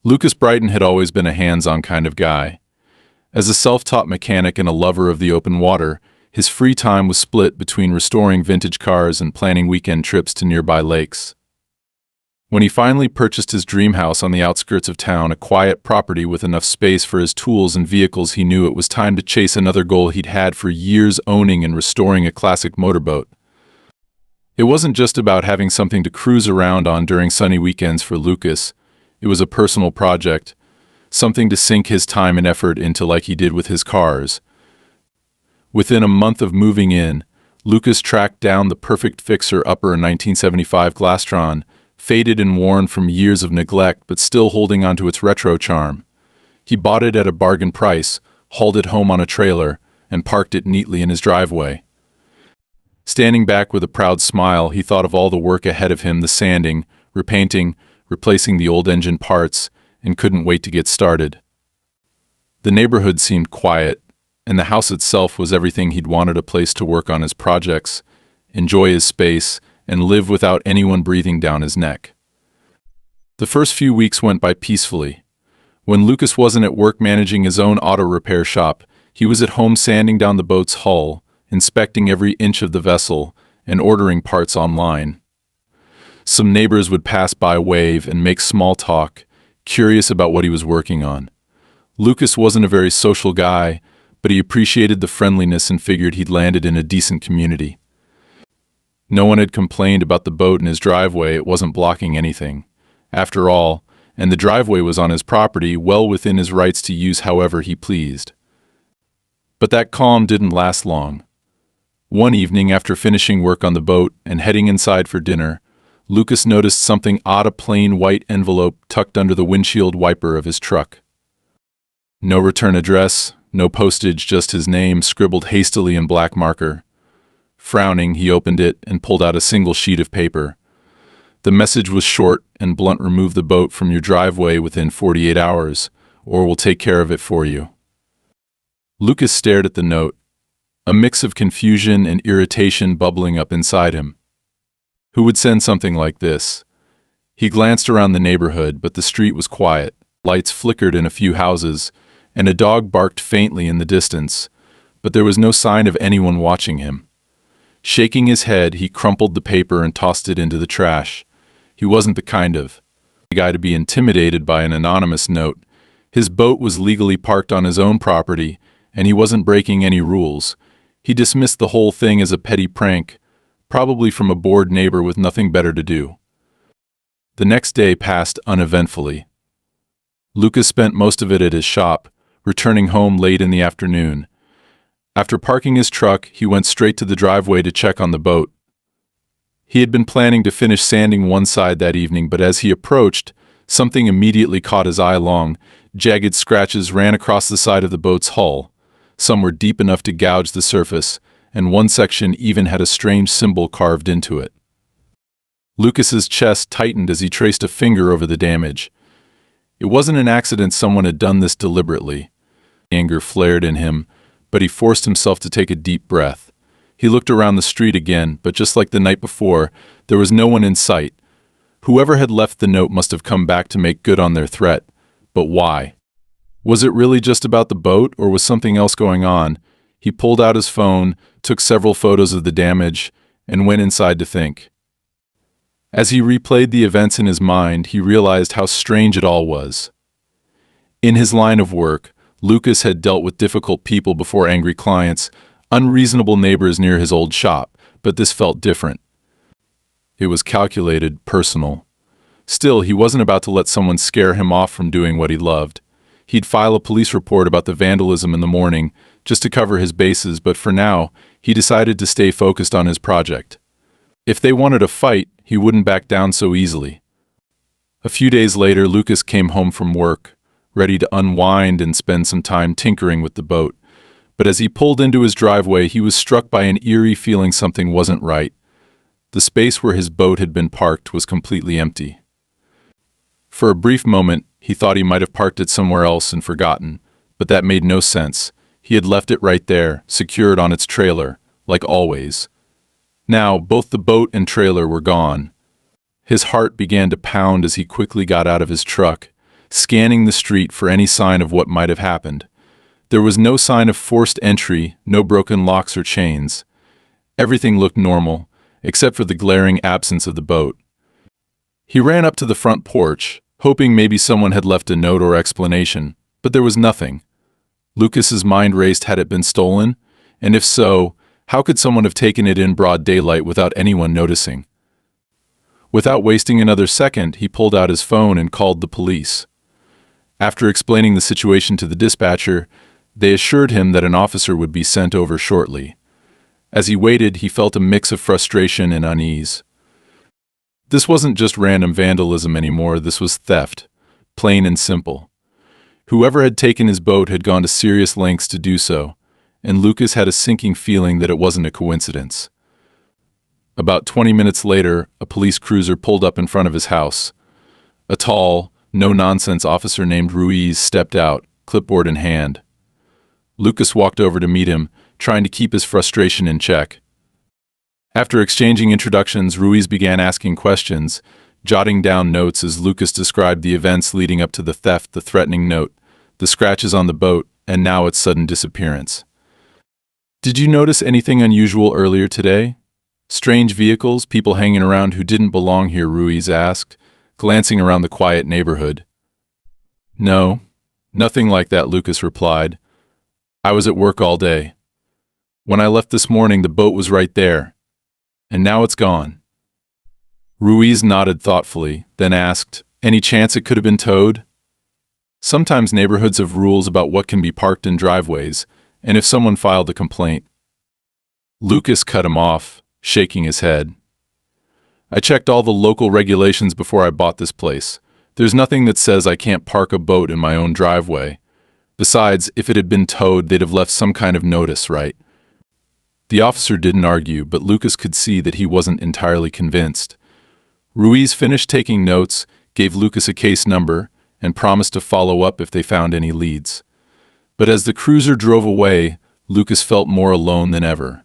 Lucas Brighton had always been a hands-on kind of guy. As a self-taught mechanic and a lover of the open water, his free time was split between restoring vintage cars and planning weekend trips to nearby lakes. When he finally purchased his dream house on the outskirts of town, a quiet property with enough space for his tools and vehicles, he knew it was time to chase another goal he'd had for years: owning and restoring a classic motorboat. It wasn't just about having something to cruise around on during sunny weekends for Lucas. It was a personal project, something to sink his time and effort into like he did with his cars. Within a month of moving in, Lucas tracked down the perfect fixer-upper, a 1975 Glastron, faded and worn from years of neglect but still holding onto its retro charm. He bought it at a bargain price, hauled it home on a trailer, and parked it neatly in his driveway. Standing back with a proud smile, he thought of all the work ahead of him: the sanding, repainting, replacing the old engine parts, and couldn't wait to get started. The neighborhood seemed quiet, and the house itself was everything he'd wanted: a place to work on his projects, enjoy his space, and live without anyone breathing down his neck. The first few weeks went by peacefully. When Lucas wasn't at work managing his own auto repair shop, he was at home sanding down the boat's hull, inspecting every inch of the vessel, and ordering parts online. Some neighbors would pass by, wave, and make small talk, curious about what he was working on. Lucas wasn't a very social guy, but he appreciated the friendliness and figured he'd landed in a decent community. No one had complained about the boat in his driveway. It wasn't blocking anything, after all, and the driveway was on his property, well within his rights to use however he pleased. But that calm didn't last long. One evening, after finishing work on the boat and heading inside for dinner, Lucas noticed something odd: a plain white envelope tucked under the windshield wiper of his truck. No return address, no postage, just his name scribbled hastily in black marker. Frowning, he opened it and pulled out a single sheet of paper. The message was short and blunt: remove the boat from your driveway within 48 hours, or we'll take care of it for you. Lucas stared at the note, a mix of confusion and irritation bubbling up inside him. Who would send something like this? He glanced around the neighborhood, but the street was quiet. Lights flickered in a few houses, and a dog barked faintly in the distance, but there was no sign of anyone watching him. Shaking his head, he crumpled the paper and tossed it into the trash. He wasn't the kind of guy to be intimidated by an anonymous note. His boat was legally parked on his own property, and he wasn't breaking any rules. He dismissed the whole thing as a petty prank, probably from a bored neighbor with nothing better to do. The next day passed uneventfully. Lucas spent most of it at his shop, returning home late in the afternoon. After parking his truck, he went straight to the driveway to check on the boat. He had been planning to finish sanding one side that evening, but as he approached, something immediately caught his eye. Long, jagged scratches ran across the side of the boat's hull. Some were deep enough to gouge the surface, and one section even had a strange symbol carved into it. Lucas's chest tightened as he traced a finger over the damage. It wasn't an accident. Someone had done this deliberately. Anger flared in him, but he forced himself to take a deep breath. He looked around the street again, but just like the night before, there was no one in sight. Whoever had left the note must have come back to make good on their threat. But why? Was it really just about the boat, or was something else going on? He pulled out his phone, took several photos of the damage, and went inside to think. As he replayed the events in his mind, he realized how strange it all was. In his line of work, Lucas had dealt with difficult people before: angry clients, unreasonable neighbors near his old shop, but this felt different. It was calculated, personal. Still, he wasn't about to let someone scare him off from doing what he loved. He'd file a police report about the vandalism in the morning, just to cover his bases, but for now, he decided to stay focused on his project. If they wanted a fight, he wouldn't back down so easily. A few days later, Lucas came home from work, ready to unwind and spend some time tinkering with the boat. But as he pulled into his driveway, he was struck by an eerie feeling something wasn't right. The space where his boat had been parked was completely empty. For a brief moment, he thought he might have parked it somewhere else and forgotten, but that made no sense. He had left it right there, secured on its trailer, like always. Now, both the boat and trailer were gone. His heart began to pound as he quickly got out of his truck, scanning the street for any sign of what might have happened. There was no sign of forced entry, no broken locks or chains. Everything looked normal, except for the glaring absence of the boat. He ran up to the front porch, hoping maybe someone had left a note or explanation, but there was nothing. Lucas's mind raced. Had it been stolen? And if so, how could someone have taken it in broad daylight without anyone noticing? Without wasting another second, he pulled out his phone and called the police. After explaining the situation to the dispatcher, they assured him that an officer would be sent over shortly. As he waited, he felt a mix of frustration and unease. This wasn't just random vandalism anymore, this was theft, plain and simple. Whoever had taken his boat had gone to serious lengths to do so, and Lucas had a sinking feeling that it wasn't a coincidence. About 20 minutes later, a police cruiser pulled up in front of his house. A tall, no-nonsense officer named Ruiz stepped out, clipboard in hand. Lucas walked over to meet him, trying to keep his frustration in check. After exchanging introductions, Ruiz began asking questions, jotting down notes as Lucas described the events leading up to the theft, the threatening note, the scratches on the boat, and now its sudden disappearance. "Did you notice anything unusual earlier today? Strange vehicles, people hanging around who didn't belong here?" Ruiz asked, glancing around the quiet neighborhood. "No, nothing like that," Lucas replied. "I was at work all day. When I left this morning, the boat was right there, and now it's gone." Ruiz nodded thoughtfully, then asked, "Any chance it could have been towed?" Sometimes neighborhoods have rules about what can be parked in driveways, and if someone filed a complaint. Lucas cut him off, shaking his head. "I checked all the local regulations before I bought this place. There's nothing that says I can't park a boat in my own driveway. Besides, if it had been towed, they'd have left some kind of notice, right?" The officer didn't argue, but Lucas could see that he wasn't entirely convinced. Ruiz finished taking notes, gave Lucas a case number, and promised to follow up if they found any leads. But as the cruiser drove away, Lucas felt more alone than ever.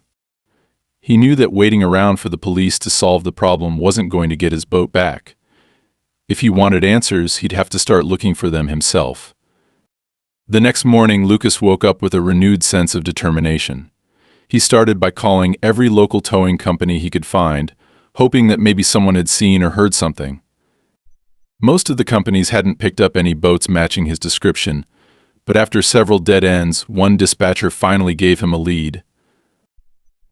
He knew that waiting around for the police to solve the problem wasn't going to get his boat back. If he wanted answers, he'd have to start looking for them himself. The next morning, Lucas woke up with a renewed sense of determination. He started by calling every local towing company he could find, hoping that maybe someone had seen or heard something. Most of the companies hadn't picked up any boats matching his description, but after several dead ends, one dispatcher finally gave him a lead.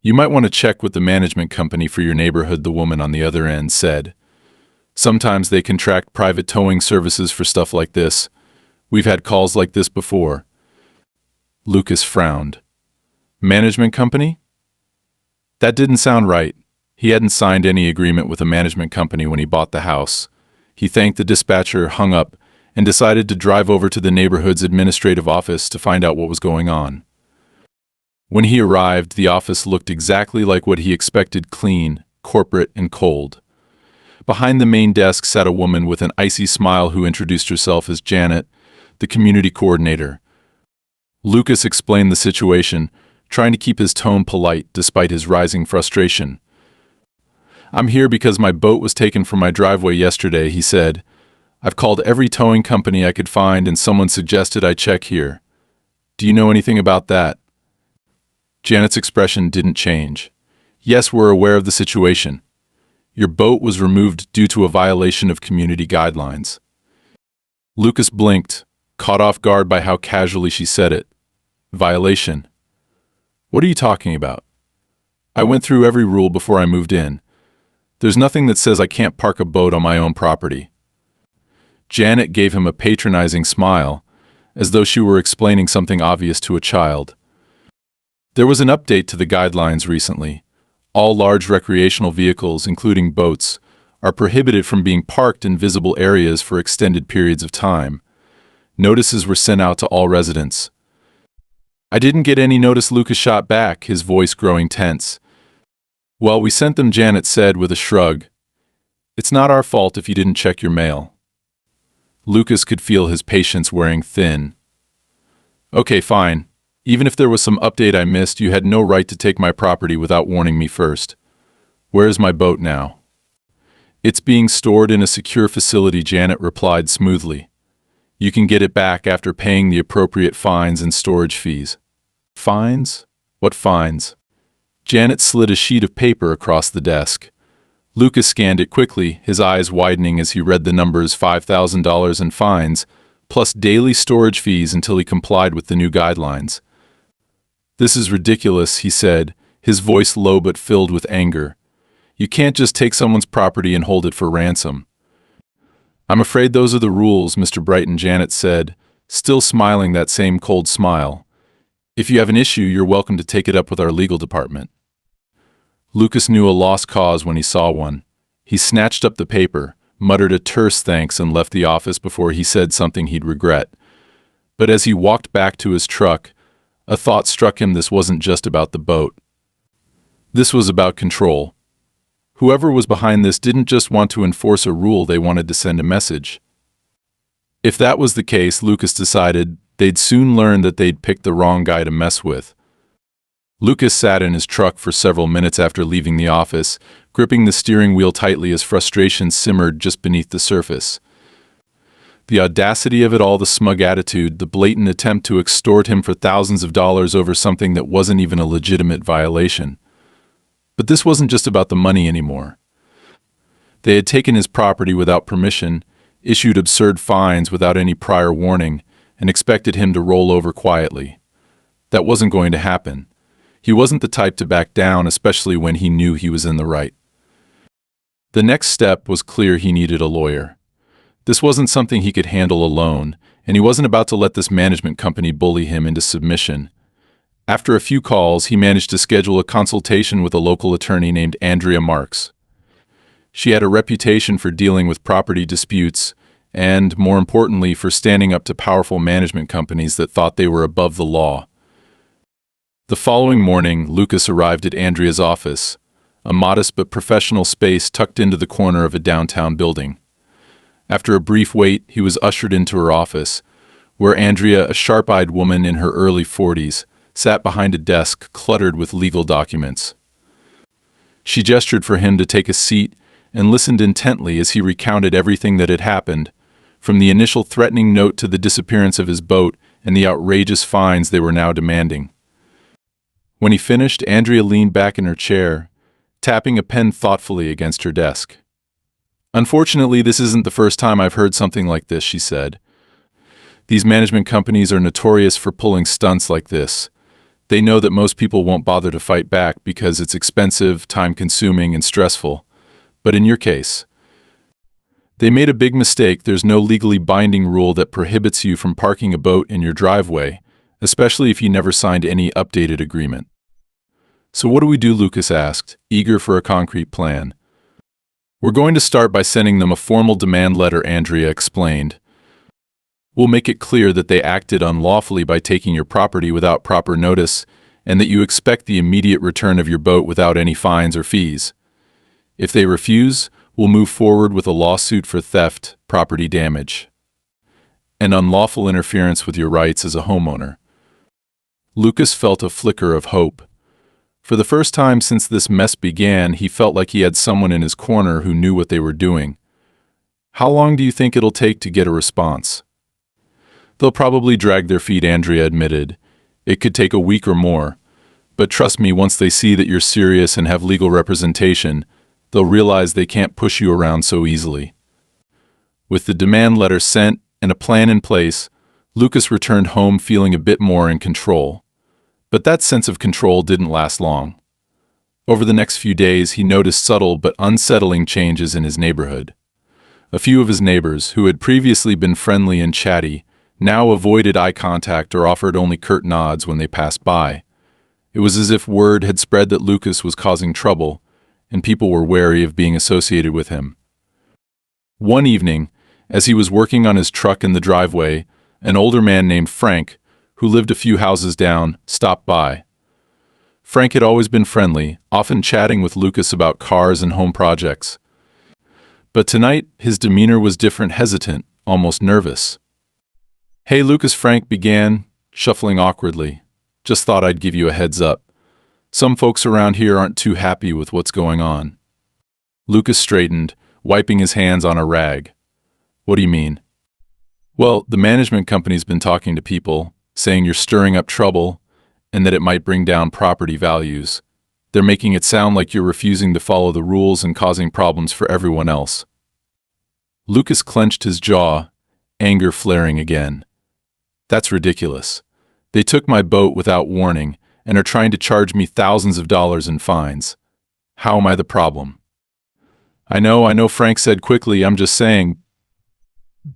"You might want to check with the management company for your neighborhood," the woman on the other end said. "Sometimes they contract private towing services for stuff like this. We've had calls like this before." Lucas frowned. Management company? That didn't sound right. He hadn't signed any agreement with a management company when he bought the house. He thanked the dispatcher, hung up, and decided to drive over to the neighborhood's administrative office to find out what was going on. When he arrived, the office looked exactly like what he expected: clean, corporate, and cold. Behind the main desk sat a woman with an icy smile who introduced herself as Janet, the community coordinator. Lucas explained the situation, trying to keep his tone polite despite his rising frustration. "I'm here because my boat was taken from my driveway yesterday," he said. "I've called every towing company I could find and someone suggested I check here. Do you know anything about that?" Janet's expression didn't change. "Yes, we're aware of the situation. Your boat was removed due to a violation of community guidelines." Lucas blinked, caught off guard by how casually she said it. "Violation? What are you talking about? I went through every rule before I moved in. There's nothing that says I can't park a boat on my own property." Janet gave him a patronizing smile, as though she were explaining something obvious to a child. "There was an update to the guidelines recently. All large recreational vehicles, including boats, are prohibited from being parked in visible areas for extended periods of time. Notices were sent out to all residents." "I didn't get any notice," Lucas shot back, his voice growing tense. "Well, we sent them," Janet said with a shrug. "It's not our fault if you didn't check your mail." Lucas could feel his patience wearing thin. "Okay, fine. Even if there was some update I missed, you had no right to take my property without warning me first. Where is my boat now?" "It's being stored in a secure facility," Janet replied smoothly. You can get it back after paying the appropriate fines and storage fees. Fines? What fines? Janet slid a sheet of paper across the desk. Lucas scanned it quickly, his eyes widening as he read the numbers $5,000 in fines, plus daily storage fees until he complied with the new guidelines. "This is ridiculous," he said, his voice low but filled with anger. "You can't just take someone's property and hold it for ransom." "I'm afraid those are the rules, Mr. Brighton," Janet said, still smiling that same cold smile. "If you have an issue, you're welcome to take it up with our legal department." Lucas knew a lost cause when he saw one. He snatched up the paper, muttered a terse thanks, and left the office before he said something he'd regret. But as he walked back to his truck, a thought struck him. This wasn't just about the boat. This was about control. Whoever was behind this didn't just want to enforce a rule, they wanted to send a message. If that was the case, Lucas decided, they'd soon learn that they'd picked the wrong guy to mess with. Lucas sat in his truck for several minutes after leaving the office, gripping the steering wheel tightly as frustration simmered just beneath the surface. The audacity of it all, the smug attitude, the blatant attempt to extort him for thousands of dollars over something that wasn't even a legitimate violation. But this wasn't just about the money anymore. They had taken his property without permission, issued absurd fines without any prior warning, and expected him to roll over quietly. That wasn't going to happen. He wasn't the type to back down, especially when he knew he was in the right. The next step was clear: he needed a lawyer. This wasn't something he could handle alone, and he wasn't about to let this management company bully him into submission. After a few calls, he managed to schedule a consultation with a local attorney named Andrea Marks. She had a reputation for dealing with property disputes and, more importantly, for standing up to powerful management companies that thought they were above the law. The following morning, Lucas arrived at Andrea's office, a modest but professional space tucked into the corner of a downtown building. After a brief wait, he was ushered into her office, where Andrea, a sharp-eyed woman in her early 40s, sat behind a desk cluttered with legal documents. She gestured for him to take a seat and listened intently as he recounted everything that had happened, from the initial threatening note to the disappearance of his boat and the outrageous fines they were now demanding. When he finished, Andrea leaned back in her chair, tapping a pen thoughtfully against her desk. "Unfortunately, this isn't the first time I've heard something like this," she said. "These management companies are notorious for pulling stunts like this. They know that most people won't bother to fight back because it's expensive, time-consuming, and stressful. But in your case, they made a big mistake. There's no legally binding rule that prohibits you from parking a boat in your driveway, especially if you never signed any updated agreement." "So what do we do?" Lucas asked, eager for a concrete plan. "We're going to start by sending them a formal demand letter," Andrea explained. "We'll make it clear that they acted unlawfully by taking your property without proper notice, and that you expect the immediate return of your boat without any fines or fees. If they refuse, we'll move forward with a lawsuit for theft, property damage, and unlawful interference with your rights as a homeowner." Lucas felt a flicker of hope. For the first time since this mess began, he felt like he had someone in his corner who knew what they were doing. "How long do you think it'll take to get a response?" "They'll probably drag their feet," Andrea admitted. "It could take a week or more. But trust me, once they see that you're serious and have legal representation, they'll realize they can't push you around so easily." With the demand letter sent and a plan in place, Lucas returned home feeling a bit more in control. But that sense of control didn't last long. Over the next few days, he noticed subtle but unsettling changes in his neighborhood. A few of his neighbors, who had previously been friendly and chatty, now avoided eye contact or offered only curt nods when they passed by. It was as if word had spread that Lucas was causing trouble, and people were wary of being associated with him. One evening, as he was working on his truck in the driveway, an older man named Frank, who lived a few houses down, stopped by. Frank had always been friendly, often chatting with Lucas about cars and home projects. But tonight, his demeanor was different, hesitant, almost nervous. "Hey, Lucas," Frank began, shuffling awkwardly. "Just thought I'd give you a heads up. Some folks around here aren't too happy with what's going on." Lucas straightened, wiping his hands on a rag. "What do you mean?" Well, the management company's been talking to people, saying you're stirring up trouble and that it might bring down property values. They're making it sound like you're refusing to follow the rules and causing problems for everyone else. Lucas clenched his jaw, anger flaring again. That's ridiculous. They took my boat without warning and are trying to charge me thousands of dollars in fines. How am I the problem? I know, Frank said quickly. I'm just saying,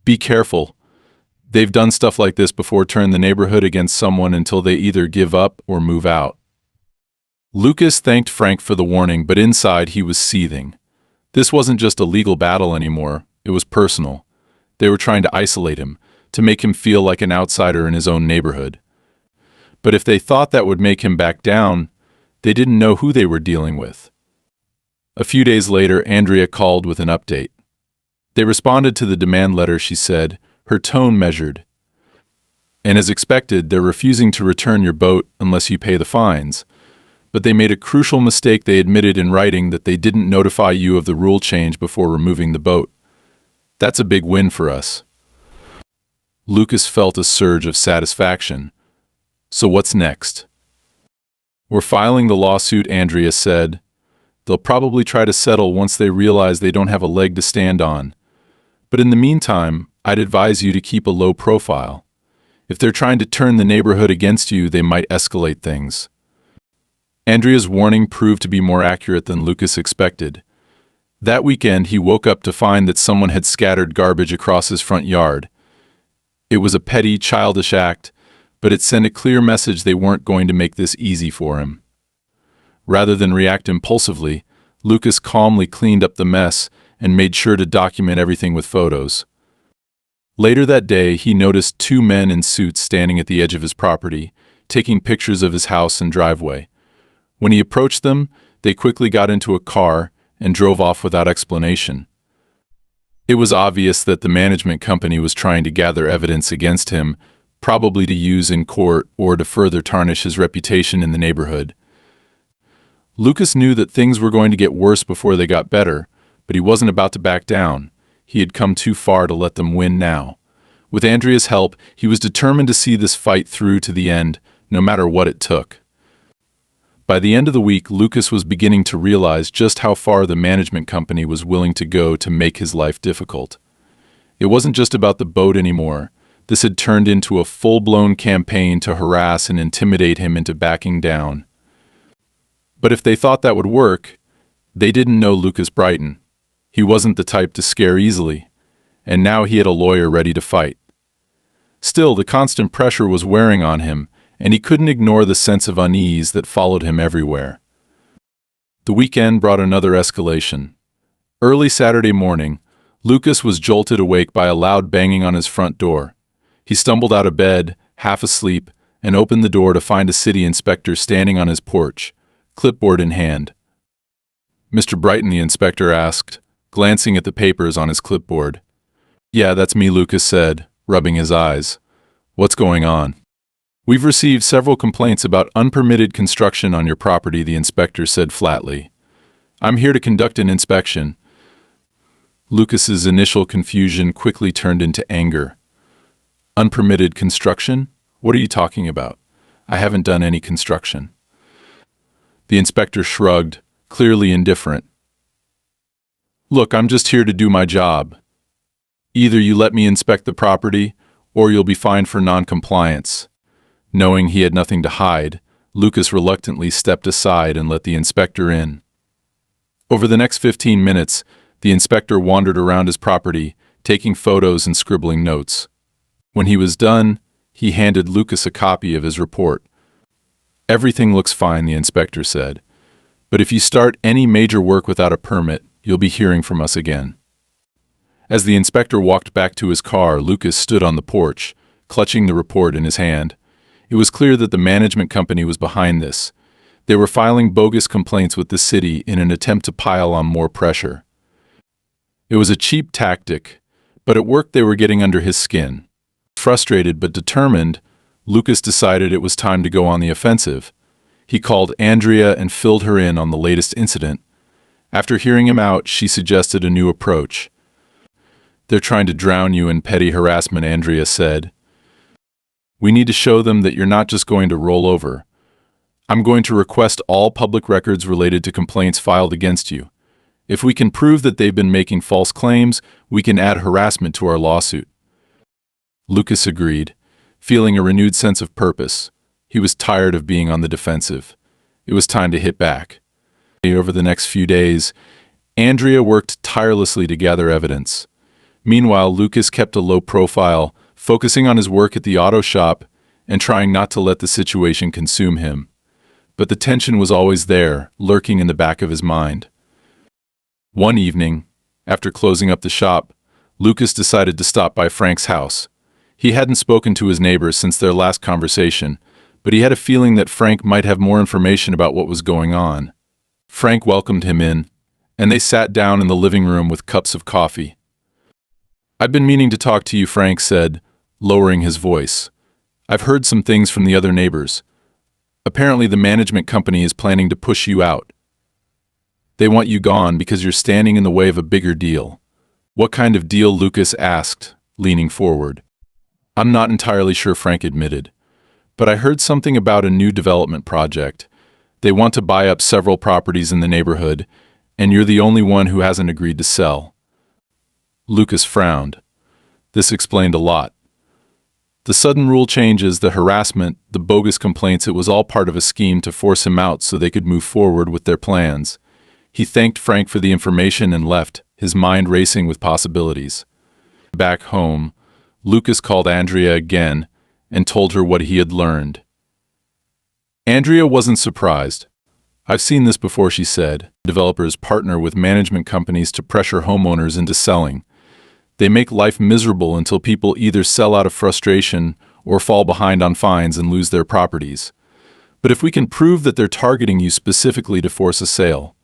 be careful. They've done stuff like this before, turn the neighborhood against someone until they either give up or move out. Lucas thanked Frank for the warning, but inside he was seething. This wasn't just a legal battle anymore, it was personal. They were trying to isolate him, to make him feel like an outsider in his own neighborhood. But if they thought that would make him back down, they didn't know who they were dealing with. A few days later, Andrea called with an update. They responded to the demand letter, she said, her tone measured. And as expected, they're refusing to return your boat unless you pay the fines. But they made a crucial mistake. They admitted in writing that they didn't notify you of the rule change before removing the boat. That's a big win for us. Lucas felt a surge of satisfaction. So what's next? We're filing the lawsuit, Andrea said. They'll probably try to settle once they realize they don't have a leg to stand on. But in the meantime, I'd advise you to keep a low profile. If they're trying to turn the neighborhood against you, they might escalate things. Andrea's warning proved to be more accurate than Lucas expected. That weekend, he woke up to find that someone had scattered garbage across his front yard. It was a petty, childish act, but it sent a clear message they weren't going to make this easy for him. Rather than react impulsively, Lucas calmly cleaned up the mess and made sure to document everything with photos. Later that day, he noticed two men in suits standing at the edge of his property, taking pictures of his house and driveway. When he approached them, they quickly got into a car and drove off without explanation. It was obvious that the management company was trying to gather evidence against him, probably to use in court or to further tarnish his reputation in the neighborhood. Lucas knew that things were going to get worse before they got better, but he wasn't about to back down. He had come too far to let them win now. With Andrea's help, he was determined to see this fight through to the end, no matter what it took. By the end of the week, Lucas was beginning to realize just how far the management company was willing to go to make his life difficult. It wasn't just about the boat anymore. This had turned into a full-blown campaign to harass and intimidate him into backing down. But if they thought that would work, they didn't know Lucas Brighton. He wasn't the type to scare easily, and now he had a lawyer ready to fight. Still, the constant pressure was wearing on him, and he couldn't ignore the sense of unease that followed him everywhere. The weekend brought another escalation. Early Saturday morning, Lucas was jolted awake by a loud banging on his front door. He stumbled out of bed, half asleep, and opened the door to find a city inspector standing on his porch, clipboard in hand. "Mr. Brighton," the inspector asked, glancing at the papers on his clipboard. "Yeah, that's me," Lucas said, rubbing his eyes. "What's going on?" "We've received several complaints about unpermitted construction on your property," the inspector said flatly. "I'm here to conduct an inspection." Lucas's initial confusion quickly turned into anger. "Unpermitted construction? What are you talking about? I haven't done any construction." The inspector shrugged, clearly indifferent. "Look, I'm just here to do my job. Either you let me inspect the property, or you'll be fined for non-compliance." Knowing he had nothing to hide, Lucas reluctantly stepped aside and let the inspector in. Over the next 15 minutes, the inspector wandered around his property, taking photos and scribbling notes. When he was done, he handed Lucas a copy of his report. "Everything looks fine," the inspector said. "But if you start any major work without a permit, you'll be hearing from us again." As the inspector walked back to his car, Lucas stood on the porch, clutching the report in his hand. It was clear that the management company was behind this. They were filing bogus complaints with the city in an attempt to pile on more pressure. It was a cheap tactic, but it worked. They were getting under his skin. Frustrated but determined, Lucas decided it was time to go on the offensive. He called Andrea and filled her in on the latest incident. After hearing him out, she suggested a new approach. They're trying to drown you in petty harassment, Andrea said. We need to show them that you're not just going to roll over. I'm going to request all public records related to complaints filed against you. If we can prove that they've been making false claims, we can add harassment to our lawsuit. Lucas agreed, feeling a renewed sense of purpose. He was tired of being on the defensive. It was time to hit back. Over the next few days, Andrea worked tirelessly to gather evidence. Meanwhile, Lucas kept a low profile, focusing on his work at the auto shop and trying not to let the situation consume him. But the tension was always there, lurking in the back of his mind. One evening, after closing up the shop, Lucas decided to stop by Frank's house. He hadn't spoken to his neighbors since their last conversation, but he had a feeling that Frank might have more information about what was going on. Frank welcomed him in, and they sat down in the living room with cups of coffee. "I've been meaning to talk to you," Frank said, lowering his voice. "I've heard some things from the other neighbors. Apparently the management company is planning to push you out. They want you gone because you're standing in the way of a bigger deal." "What kind of deal?" Lucas asked, leaning forward. "I'm not entirely sure," Frank admitted. "But I heard something about a new development project. They want to buy up several properties in the neighborhood, and you're the only one who hasn't agreed to sell." Lucas frowned. This explained a lot. The sudden rule changes, the harassment, the bogus complaints, it was all part of a scheme to force him out so they could move forward with their plans. He thanked Frank for the information and left, his mind racing with possibilities. Back home, Lucas called Andrea again and told her what he had learned. Andrea wasn't surprised. "I've seen this before," she said. "Developers partner with management companies to pressure homeowners into selling. They make life miserable until people either sell out of frustration or fall behind on fines and lose their properties. But if we can prove that they're targeting you specifically to force a sale,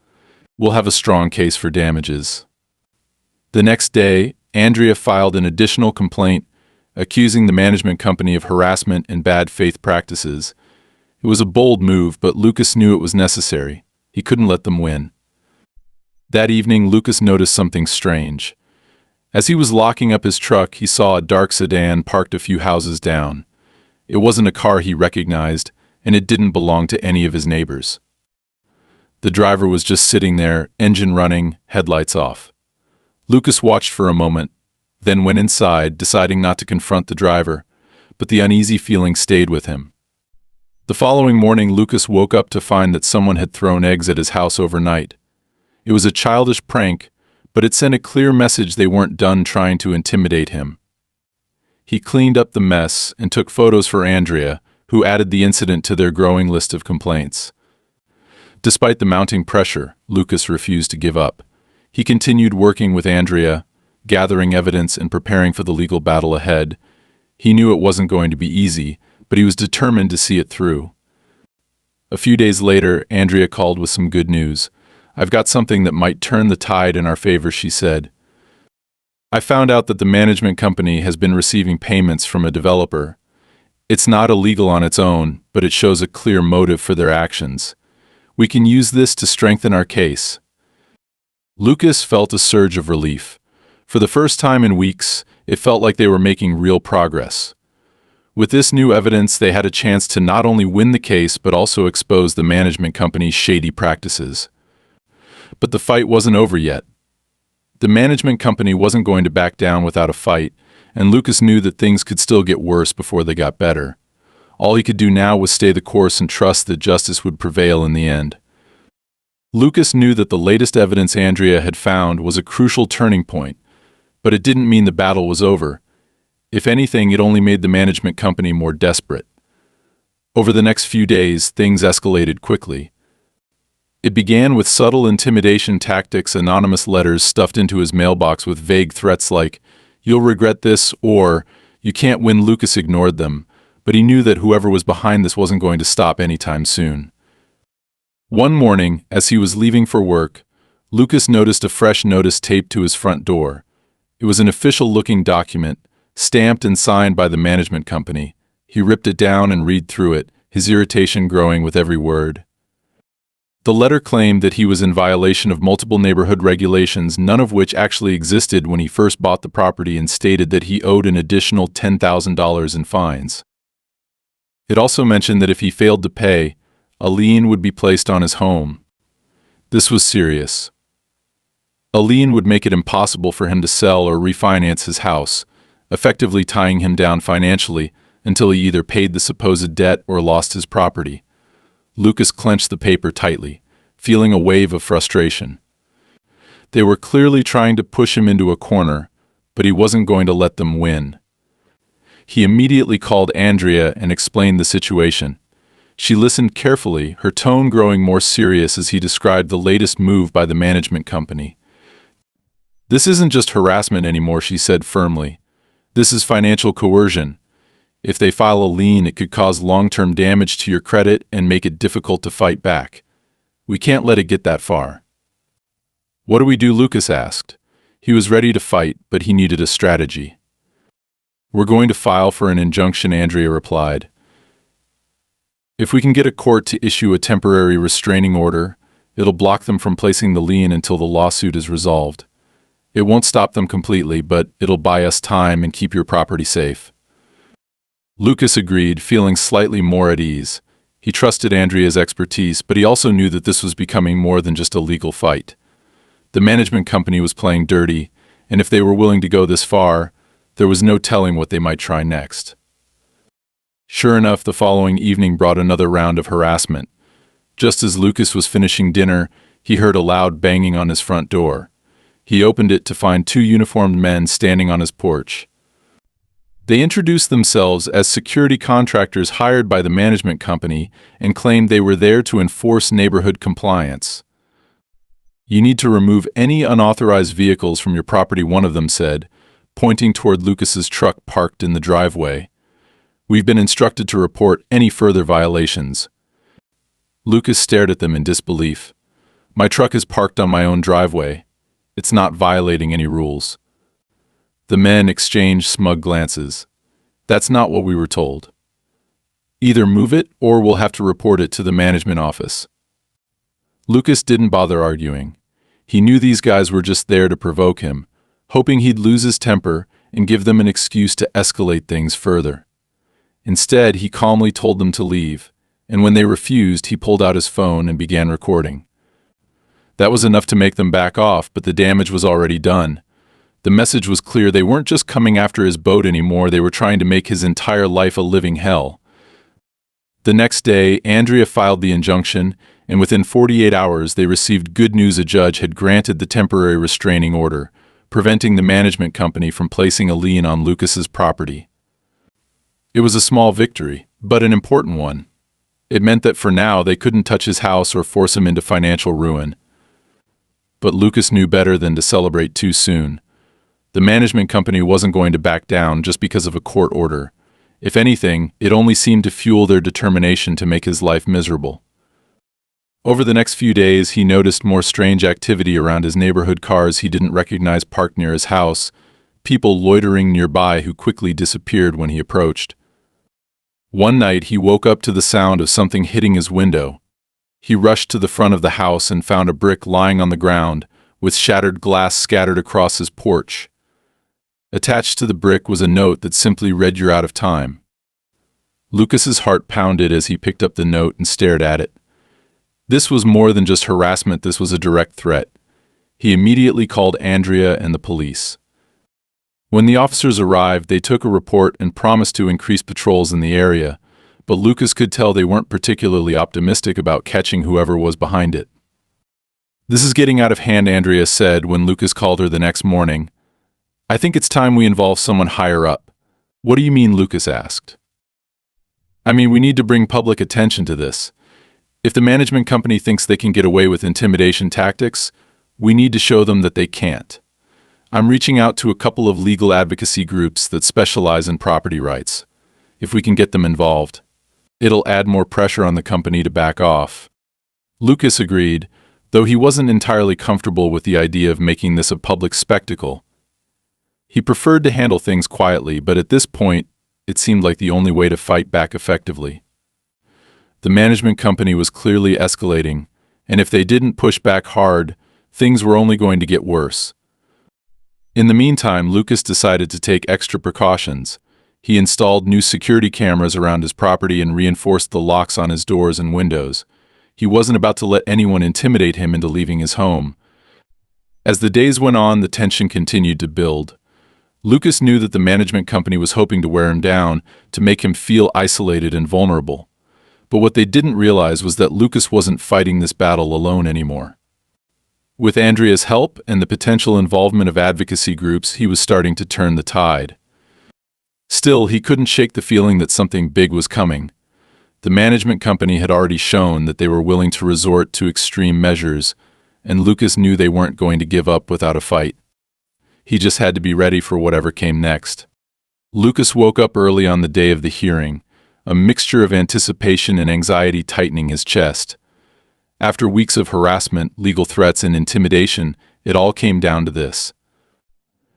we'll have a strong case for damages." The next day, Andrea filed an additional complaint accusing the management company of harassment and bad faith practices. It was a bold move, but Lucas knew it was necessary. He couldn't let them win. That evening, Lucas noticed something strange. As he was locking up his truck, he saw a dark sedan parked a few houses down. It wasn't a car he recognized, and it didn't belong to any of his neighbors. The driver was just sitting there, engine running, headlights off. Lucas watched for a moment, then went inside, deciding not to confront the driver, but the uneasy feeling stayed with him. The following morning, Lucas woke up to find that someone had thrown eggs at his house overnight. It was a childish prank, but it sent a clear message they weren't done trying to intimidate him. He cleaned up the mess and took photos for Andrea, who added the incident to their growing list of complaints. Despite the mounting pressure, Lucas refused to give up. He continued working with Andrea, gathering evidence and preparing for the legal battle ahead. He knew it wasn't going to be easy, but he was determined to see it through. A few days later, Andrea called with some good news. "I've got something that might turn the tide in our favor," she said. "I found out that the management company has been receiving payments from a developer. It's not illegal on its own, but it shows a clear motive for their actions. We can use this to strengthen our case." Lucas felt a surge of relief. For the first time in weeks, it felt like they were making real progress. With this new evidence, they had a chance to not only win the case but also expose the management company's shady practices. But the fight wasn't over yet. The management company wasn't going to back down without a fight, and Lucas knew that things could still get worse before they got better. All he could do now was stay the course and trust that justice would prevail in the end. Lucas knew that the latest evidence Andrea had found was a crucial turning point, but it didn't mean the battle was over. If anything, it only made the management company more desperate. Over the next few days, things escalated quickly. It began with subtle intimidation tactics, anonymous letters stuffed into his mailbox with vague threats like, "You'll regret this," or "You can't win." Lucas ignored them, but he knew that whoever was behind this wasn't going to stop anytime soon. One morning, as he was leaving for work, Lucas noticed a fresh notice taped to his front door. It was an official-looking document, stamped and signed by the management company. He ripped it down and read through it, his irritation growing with every word. The letter claimed that he was in violation of multiple neighborhood regulations, none of which actually existed when he first bought the property, and stated that he owed an additional $10,000 in fines. It also mentioned that if he failed to pay, a lien would be placed on his home. This was serious. A lien would make it impossible for him to sell or refinance his house, effectively tying him down financially until he either paid the supposed debt or lost his property. Lucas clenched the paper tightly, feeling a wave of frustration. They were clearly trying to push him into a corner, but he wasn't going to let them win. He immediately called Andrea and explained the situation. She listened carefully, her tone growing more serious as he described the latest move by the management company. "This isn't just harassment anymore," she said firmly. "This is financial coercion. If they file a lien, it could cause long-term damage to your credit and make it difficult to fight back. We can't let it get that far." "What do we do?" Lucas asked. He was ready to fight, but he needed a strategy. "We're going to file for an injunction," Andrea replied. "If we can get a court to issue a temporary restraining order, it'll block them from placing the lien until the lawsuit is resolved. It won't stop them completely, but it'll buy us time and keep your property safe." Lucas agreed, feeling slightly more at ease. He trusted Andrea's expertise, but he also knew that this was becoming more than just a legal fight. The management company was playing dirty, and if they were willing to go this far, there was no telling what they might try next. Sure enough, the following evening brought another round of harassment. Just as Lucas was finishing dinner, he heard a loud banging on his front door. He opened it to find two uniformed men standing on his porch. They introduced themselves as security contractors hired by the management company and claimed they were there to enforce neighborhood compliance. "You need to remove any unauthorized vehicles from your property," one of them said, pointing toward Lucas's truck parked in the driveway. "We've been instructed to report any further violations." Lucas stared at them in disbelief. "My truck is parked on my own driveway. It's not violating any rules." The men exchanged smug glances. "That's not what we were told. Either move it or we'll have to report it to the management office." Lucas didn't bother arguing. He knew these guys were just there to provoke him, hoping he'd lose his temper and give them an excuse to escalate things further. Instead, he calmly told them to leave, and when they refused, he pulled out his phone and began recording. That was enough to make them back off, but the damage was already done. The message was clear: they weren't just coming after his boat anymore, they were trying to make his entire life a living hell. The next day, Andrea filed the injunction, and within 48 hours they received good news: a judge had granted the temporary restraining order, preventing the management company from placing a lien on Lucas's property. It was a small victory, but an important one. It meant that for now they couldn't touch his house or force him into financial ruin. But Lucas knew better than to celebrate too soon. The management company wasn't going to back down just because of a court order. If anything, it only seemed to fuel their determination to make his life miserable. Over the next few days, he noticed more strange activity around his neighborhood: cars he didn't recognize parked near his house, people loitering nearby who quickly disappeared when he approached. One night, he woke up to the sound of something hitting his window. He rushed to the front of the house and found a brick lying on the ground, with shattered glass scattered across his porch. Attached to the brick was a note that simply read, "You're out of time." Lucas's heart pounded as he picked up the note and stared at it. This was more than just harassment, this was a direct threat. He immediately called Andrea and the police. When the officers arrived, they took a report and promised to increase patrols in the area, but Lucas could tell they weren't particularly optimistic about catching whoever was behind it. "This is getting out of hand," Andrea said when Lucas called her the next morning. "I think it's time we involve someone higher up." "What do you mean?" Lucas asked. "I mean, we need to bring public attention to this. If the management company thinks they can get away with intimidation tactics, we need to show them that they can't. I'm reaching out to a couple of legal advocacy groups that specialize in property rights. If we can get them involved, it'll add more pressure on the company to back off." Lucas agreed, though he wasn't entirely comfortable with the idea of making this a public spectacle. He preferred to handle things quietly, but at this point, it seemed like the only way to fight back effectively. The management company was clearly escalating, and if they didn't push back hard, things were only going to get worse. In the meantime, Lucas decided to take extra precautions. He installed new security cameras around his property and reinforced the locks on his doors and windows. He wasn't about to let anyone intimidate him into leaving his home. As the days went on, the tension continued to build. Lucas knew that the management company was hoping to wear him down, to make him feel isolated and vulnerable. But what they didn't realize was that Lucas wasn't fighting this battle alone anymore. With Andrea's help and the potential involvement of advocacy groups, he was starting to turn the tide. Still, he couldn't shake the feeling that something big was coming. The management company had already shown that they were willing to resort to extreme measures, and Lucas knew they weren't going to give up without a fight. He just had to be ready for whatever came next. Lucas woke up early on the day of the hearing, a mixture of anticipation and anxiety tightening his chest. After weeks of harassment, legal threats, and intimidation, it all came down to this.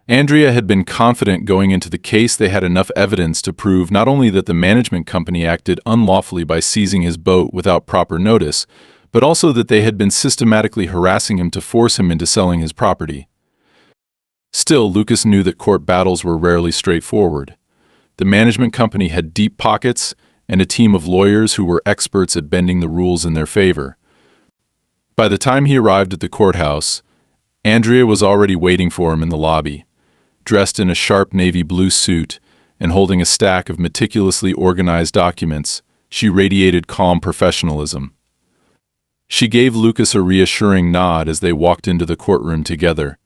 Andrea had been confident going into the case they had enough evidence to prove not only that the management company acted unlawfully by seizing his boat without proper notice, but also that they had been systematically harassing him to force him into selling his property. Still, Lucas knew that court battles were rarely straightforward. The management company had deep pockets and a team of lawyers who were experts at bending the rules in their favor. By the time he arrived at the courthouse, Andrea was already waiting for him in the lobby. Dressed in a sharp navy blue suit and holding a stack of meticulously organized documents, she radiated calm professionalism. She gave Lucas a reassuring nod as they walked into the courtroom together.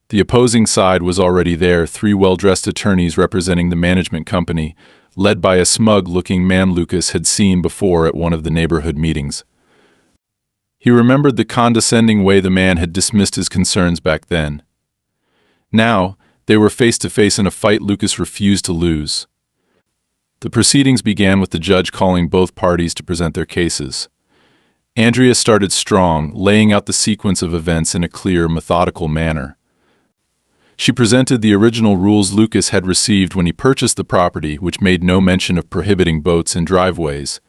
The opposing side was already there, 3 well-dressed attorneys representing the management company, led by a smug-looking man Lucas had seen before at one of the neighborhood meetings. He remembered the condescending way the man had dismissed his concerns back then. Now, they were face to face in a fight Lucas refused to lose. The proceedings began with the judge calling both parties to present their cases. Andrea started strong, laying out the sequence of events in a clear, methodical manner. She presented the original rules Lucas had received when he purchased the property, which made no mention of prohibiting boats in driveways.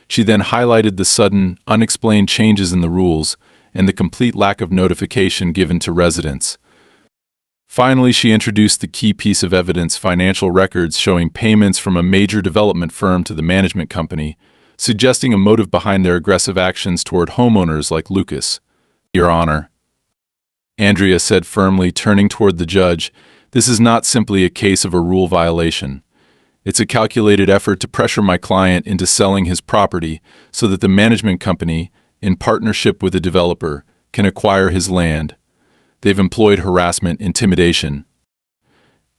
She then highlighted the sudden, unexplained changes in the rules and the complete lack of notification given to residents. Finally, she introduced the key piece of evidence, financial records showing payments from a major development firm to the management company, suggesting a motive behind their aggressive actions toward homeowners like Lucas. Your Honor, Andrea said firmly, turning toward the judge, this is not simply a case of a rule violation. It's a calculated effort to pressure my client into selling his property so that the management company, in partnership with the developer, can acquire his land. They've employed harassment, intimidation,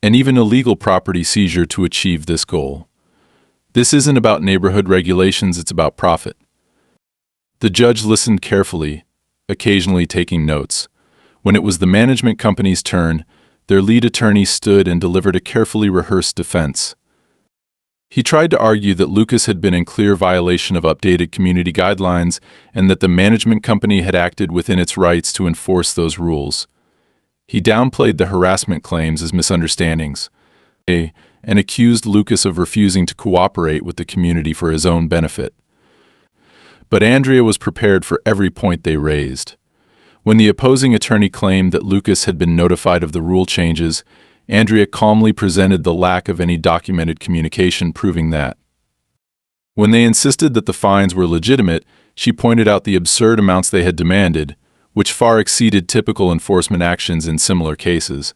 and even illegal property seizure to achieve this goal. This isn't about neighborhood regulations, it's about profit. The judge listened carefully, occasionally taking notes. When it was the management company's turn, their lead attorney stood and delivered a carefully rehearsed defense. He tried to argue that Lucas had been in clear violation of updated community guidelines and that the management company had acted within its rights to enforce those rules. He downplayed the harassment claims as misunderstandings, and accused Lucas of refusing to cooperate with the community for his own benefit. But Andrea was prepared for every point they raised. When the opposing attorney claimed that Lucas had been notified of the rule changes, Andrea calmly presented the lack of any documented communication proving that. When they insisted that the fines were legitimate, she pointed out the absurd amounts they had demanded, which far exceeded typical enforcement actions in similar cases.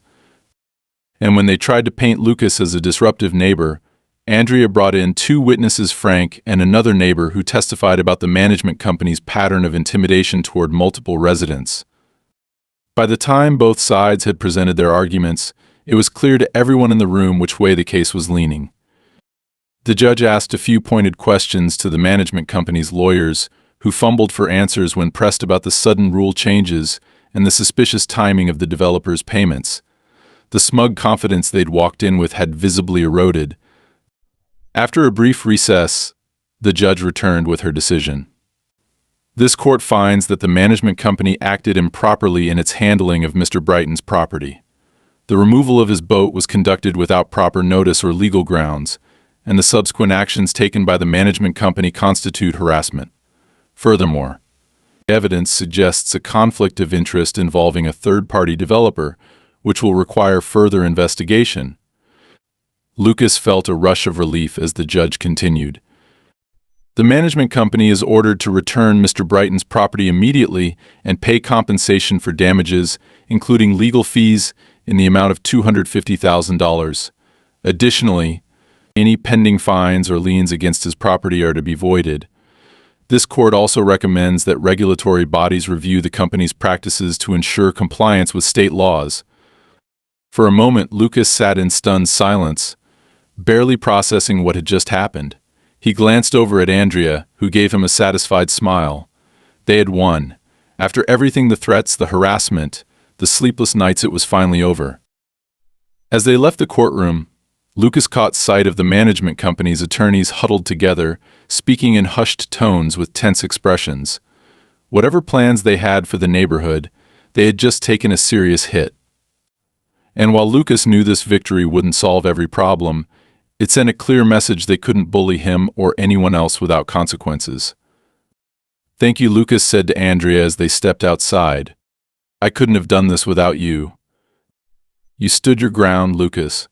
And when they tried to paint Lucas as a disruptive neighbor, Andrea brought in 2 witnesses, Frank and another neighbor, who testified about the management company's pattern of intimidation toward multiple residents. By the time both sides had presented their arguments, it was clear to everyone in the room which way the case was leaning. The judge asked a few pointed questions to the management company's lawyers, who fumbled for answers when pressed about the sudden rule changes and the suspicious timing of the developer's payments. The smug confidence they'd walked in with had visibly eroded. After a brief recess, the judge returned with her decision. This court finds that the management company acted improperly in its handling of Mr. Brighton's property. The removal of his boat was conducted without proper notice or legal grounds, and the subsequent actions taken by the management company constitute harassment. Furthermore, Evidence suggests a conflict of interest involving a third-party developer, which will require further investigation. Lucas felt a rush of relief as the judge continued. The management company is ordered to return Mr. Brighton's property immediately and pay compensation for damages, including legal fees, in the amount of $250,000. Additionally, any pending fines or liens against his property are to be voided. This court also recommends that regulatory bodies review the company's practices to ensure compliance with state laws. For a moment, Lucas sat in stunned silence, barely processing what had just happened. He glanced over at Andrea, who gave him a satisfied smile. They had won. After everything, the threats, the harassment, the sleepless nights, it was finally over. As they left the courtroom, Lucas caught sight of the management company's attorneys huddled together, speaking in hushed tones with tense expressions. Whatever plans they had for the neighborhood, they had just taken a serious hit. And while Lucas knew this victory wouldn't solve every problem, it sent a clear message they couldn't bully him or anyone else without consequences. "Thank you," Lucas said to Andrea as they stepped outside. "I couldn't have done this without you." "You stood your ground, Lucas.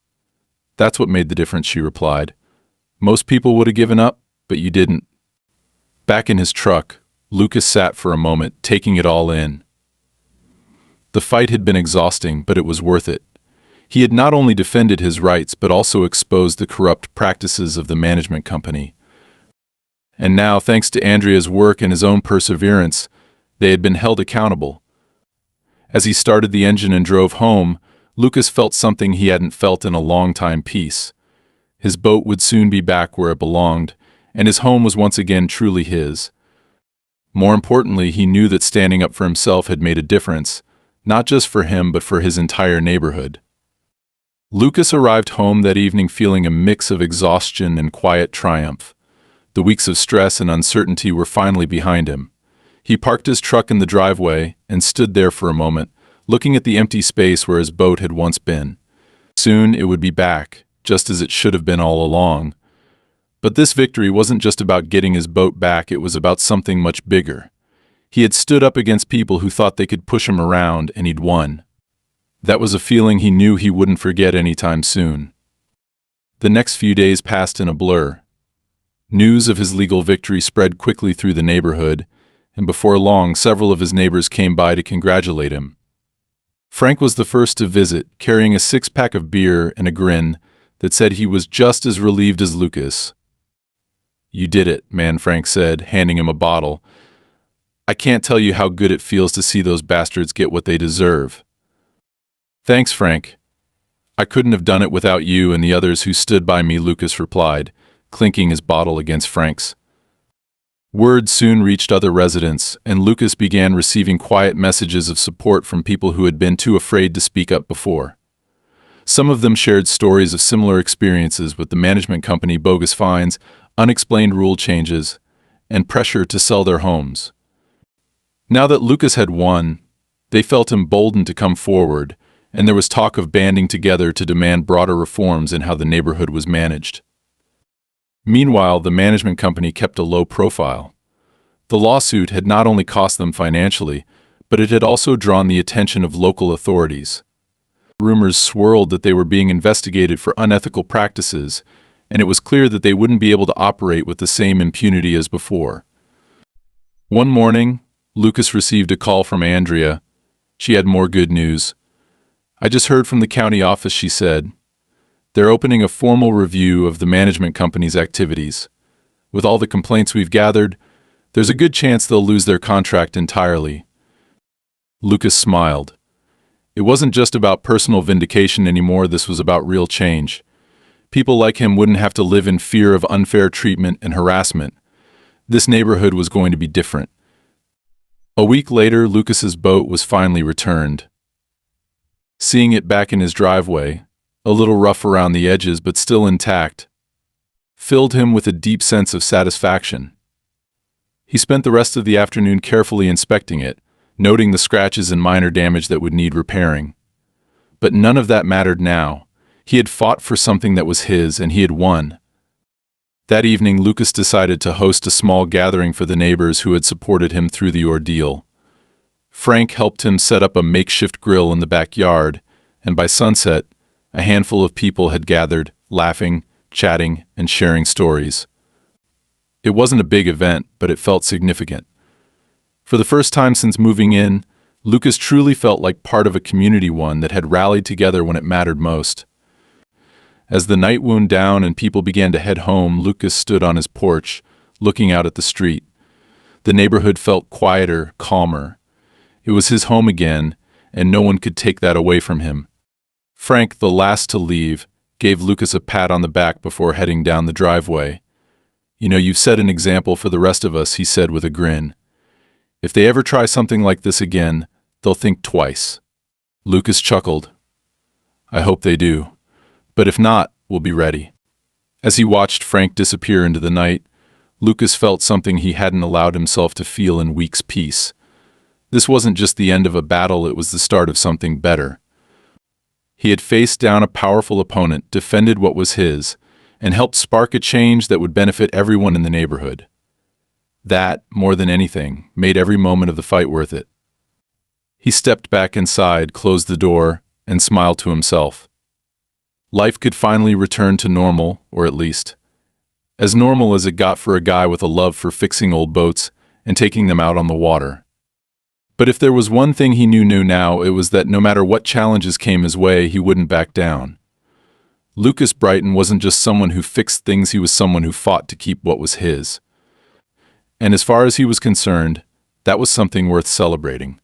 That's what made the difference," she replied. "Most people would have given up, but you didn't." Back in his truck, Lucas sat for a moment, taking it all in. The fight had been exhausting, but it was worth it. He had not only defended his rights, but also exposed the corrupt practices of the management company. And now, thanks to Andrea's work and his own perseverance, they had been held accountable. As he started the engine and drove home, Lucas felt something he hadn't felt in a long time: peace. His boat would soon be back where it belonged, and his home was once again truly his. More importantly, he knew that standing up for himself had made a difference, not just for him but for his entire neighborhood. Lucas arrived home that evening feeling a mix of exhaustion and quiet triumph. The weeks of stress and uncertainty were finally behind him. He parked his truck in the driveway and stood there for a moment, looking at the empty space where his boat had once been. Soon it would be back, just as it should have been all along. But this victory wasn't just about getting his boat back, it was about something much bigger. He had stood up against people who thought they could push him around, and he'd won. That was a feeling he knew he wouldn't forget anytime soon. The next few days passed in a blur. News of his legal victory spread quickly through the neighborhood, and before long several of his neighbors came by to congratulate him. Frank was the first to visit, carrying a six-pack of beer and a grin that said he was just as relieved as Lucas. "You did it, man," Frank said, handing him a bottle. "I can't tell you how good it feels to see those bastards get what they deserve." "Thanks, Frank. I couldn't have done it without you and the others who stood by me," Lucas replied, clinking his bottle against Frank's. Word soon reached other residents, and Lucas began receiving quiet messages of support from people who had been too afraid to speak up before. Some of them shared stories of similar experiences with the management company, bogus fines, unexplained rule changes, and pressure to sell their homes. Now that Lucas had won, they felt emboldened to come forward, and there was talk of banding together to demand broader reforms in how the neighborhood was managed. Meanwhile, the management company kept a low profile. The lawsuit had not only cost them financially, but it had also drawn the attention of local authorities. Rumors swirled that they were being investigated for unethical practices, and it was clear that they wouldn't be able to operate with the same impunity as before. One morning, Lucas received a call from Andrea. She had more good news. "I just heard from the county office," she said. "They're opening a formal review of the management company's activities. With all the complaints we've gathered, there's a good chance they'll lose their contract entirely." Lucas smiled. It wasn't just about personal vindication anymore, this was about real change. People like him wouldn't have to live in fear of unfair treatment and harassment. This neighborhood was going to be different. A week later, Lucas's boat was finally returned. Seeing it back in his driveway, a little rough around the edges but still intact, filled him with a deep sense of satisfaction. He spent the rest of the afternoon carefully inspecting it, noting the scratches and minor damage that would need repairing. But none of that mattered now. He had fought for something that was his, and he had won. That evening, Lucas decided to host a small gathering for the neighbors who had supported him through the ordeal. Frank helped him set up a makeshift grill in the backyard, and by sunset, a handful of people had gathered, laughing, chatting, and sharing stories. It wasn't a big event, but it felt significant. For the first time since moving in, Lucas truly felt like part of a community, one that had rallied together when it mattered most. As the night wound down and people began to head home, Lucas stood on his porch, looking out at the street. The neighborhood felt quieter, calmer. It was his home again, and no one could take that away from him. Frank, the last to leave, gave Lucas a pat on the back before heading down the driveway. "You know, you've set an example for the rest of us," he said with a grin. "If they ever try something like this again, they'll think twice." Lucas chuckled. "I hope they do. But if not, we'll be ready." As he watched Frank disappear into the night, Lucas felt something he hadn't allowed himself to feel in weeks. Peace. This wasn't just the end of a battle, it was the start of something better. He had faced down a powerful opponent, defended what was his, and helped spark a change that would benefit everyone in the neighborhood. That, more than anything, made every moment of the fight worth it. He stepped back inside, closed the door, and smiled to himself. Life could finally return to normal, or at least as normal as it got for a guy with a love for fixing old boats and taking them out on the water. But if there was one thing he knew now, it was that no matter what challenges came his way, he wouldn't back down. Lucas Brighton wasn't just someone who fixed things, he was someone who fought to keep what was his. And as far as he was concerned, that was something worth celebrating.